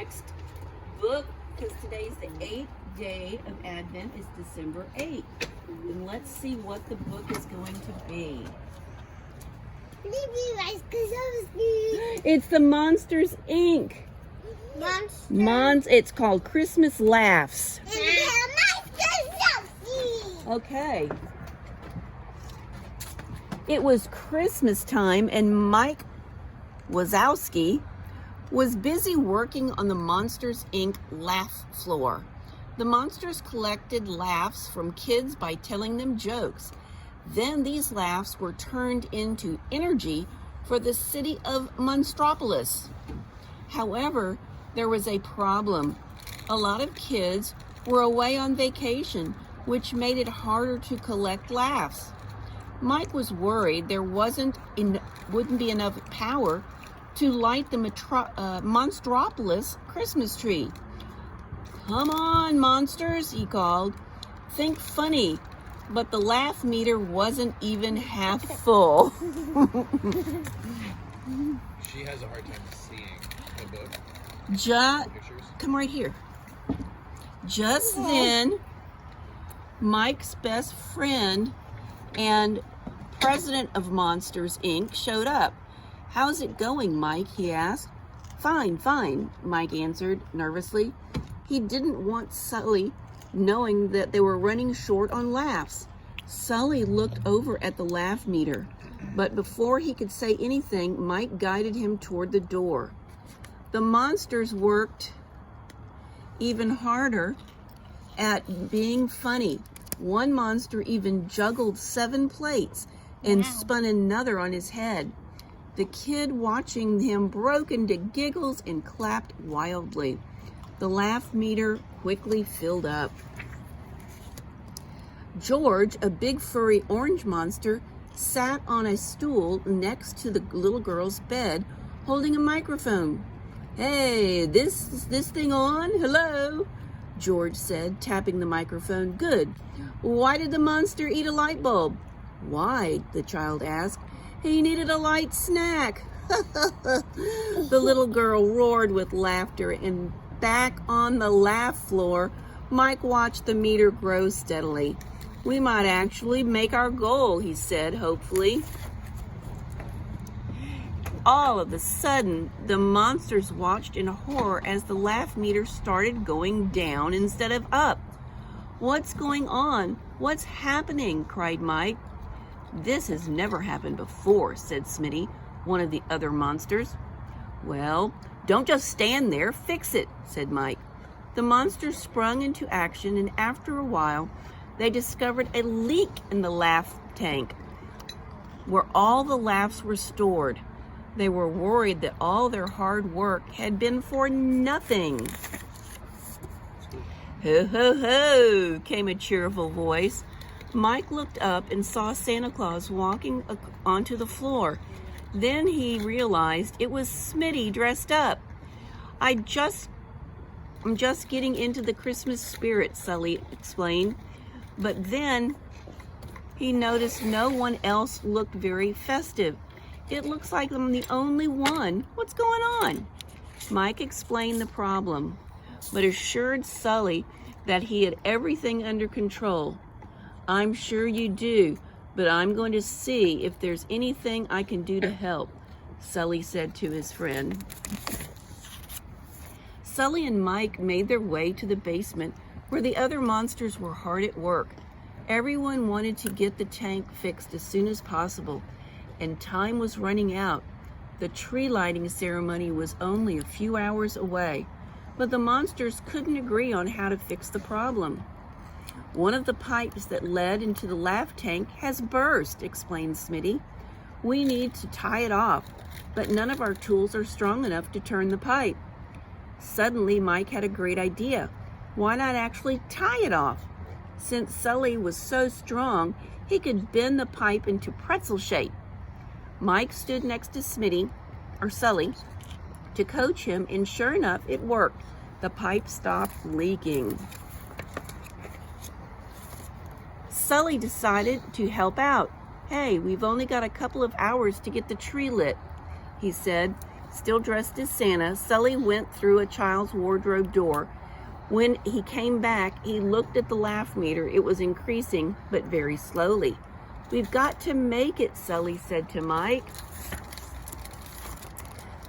next book, because today's the 8th day of Advent, is December 8th. And let's see what the book is going to be. It's the Monsters, Inc. It's called Christmas Laughs. Okay. It was Christmas time, and Mike Wazowski was busy working on the Monsters, Inc. laugh floor. The monsters collected laughs from kids by telling them jokes. Then these laughs were turned into energy for the city of Monstropolis. However, there was a problem. A lot of kids were away on vacation, which made it harder to collect laughs. Mike was worried there wouldn't be enough power to light the Monstropolis Christmas tree. "Come on, monsters," he called. "Think funny." But the laugh meter wasn't even half full. She has a hard time seeing the book. Come right here. Just then, Mike's best friend and president of Monsters, Inc. showed up. "How's it going, Mike?" he asked. Fine, Mike answered nervously. He didn't want Sully knowing that they were running short on laughs. Sully looked over at the laugh meter, but before he could say anything, Mike guided him toward the door. The monsters worked even harder at being funny. One monster even juggled 7 plates and spun another on his head. The kid watching him broke into giggles and clapped wildly. The laugh meter quickly filled up. George, a big furry orange monster, sat on a stool next to the little girl's bed, holding a microphone. "Hey, this thing on? Hello?" George said, tapping the microphone. "Good. Why did the monster eat a light bulb?" "Why?" the child asked. "He needed a light snack." The little girl roared with laughter, and back on the laugh floor, Mike watched the meter grow steadily. "We might actually make our goal," he said hopefully. All of a sudden, the monsters watched in horror as the laugh meter started going down instead of up. "What's going on? What's happening?" cried Mike. "This has never happened before," said Smitty, one of the other monsters. "Well, don't just stand there, fix it," said Mike. The monsters sprung into action, and after a while, they discovered a leak in the laugh tank where all the laughs were stored. They were worried that all their hard work had been for nothing. "Ho, ho, ho," came a cheerful voice. Mike looked up and saw Santa Claus walking onto the floor. Then he realized it was Smitty dressed up. I'm just getting into the Christmas spirit," Sully explained. But then he noticed no one else looked very festive. "It looks like I'm the only one. What's going on?" Mike explained the problem, but assured Sully that he had everything under control. "I'm sure you do, but I'm going to see if there's anything I can do to help," Sully said to his friend. Sully and Mike made their way to the basement where the other monsters were hard at work. Everyone wanted to get the tank fixed as soon as possible, and time was running out. The tree lighting ceremony was only a few hours away, but the monsters couldn't agree on how to fix the problem. "One of the pipes that led into the laugh tank has burst," explained Smitty. "We need to tie it off, but none of our tools are strong enough to turn the pipe." Suddenly, Mike had a great idea. Why not actually tie it off? Since Sully was so strong, he could bend the pipe into pretzel shape. Mike stood next to Sully, to coach him, and sure enough, it worked. The pipe stopped leaking. Sully decided to help out. "Hey, we've only got a couple of hours to get the tree lit," he said. still dressed as Santa, Sully went through a child's wardrobe door. When he came back, he looked at the laugh meter. It was increasing, but very slowly. "We've got to make it," Sully said to Mike.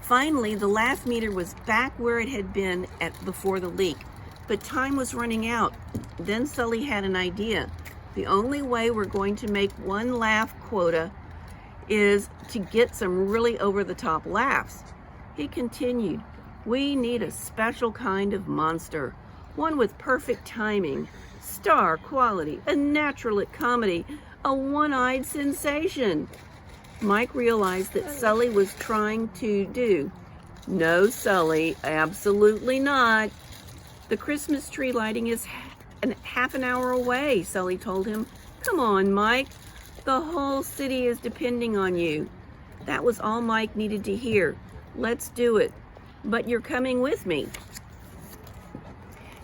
Finally, the laugh meter was back where it had been before the leak, but time was running out. Then Sully had an idea. "The only way we're going to make one laugh quota is to get some really over-the-top laughs." He continued, "We need a special kind of monster, one with perfect timing, star quality, a natural at comedy, a one-eyed sensation." Mike realized that Sully was trying to do. "No, Sully, absolutely not. The Christmas tree lighting is half an hour away," Sully told him. "Come on, Mike. The whole city is depending on you." That was all Mike needed to hear. "Let's do it. But you're coming with me."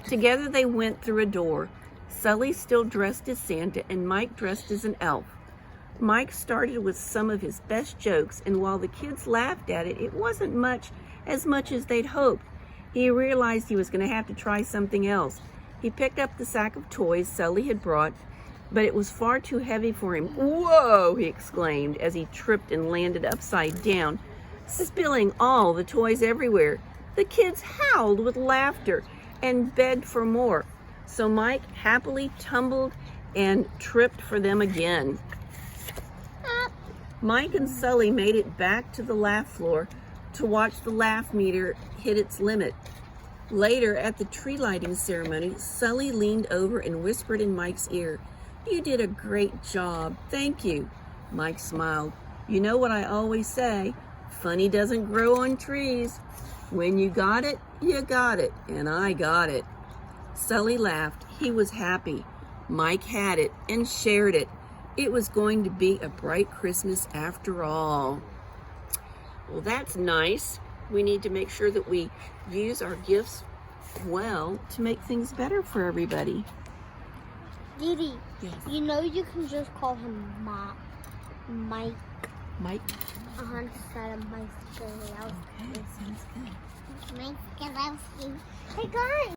Together they went through a door. Sully still dressed as Santa and Mike dressed as an elf. Mike started with some of his best jokes, and while the kids laughed at it, it wasn't as much as they'd hoped. He realized he was going to have to try something else. He picked up the sack of toys Sully had brought, but it was far too heavy for him. "Whoa!" he exclaimed as he tripped and landed upside down, spilling all the toys everywhere. The kids howled with laughter and begged for more, so Mike happily tumbled and tripped for them again. Mike and Sully made it back to the laugh floor to watch the laugh meter hit its limit. Later, at the tree lighting ceremony, Sully leaned over and whispered in Mike's ear, "You did a great job. Thank you." Mike smiled. "You know what I always say, funny doesn't grow on trees. When you got it, and I got it." Sully laughed. He was happy. Mike had it and shared it. It was going to be a bright Christmas after all. Well, that's nice. We need to make sure that we use our gifts well to make things better for everybody. Didi, Yes. you know you can just call him Mike. Mike? Instead of Mike. Okay, sounds good. Mike, Hey guys.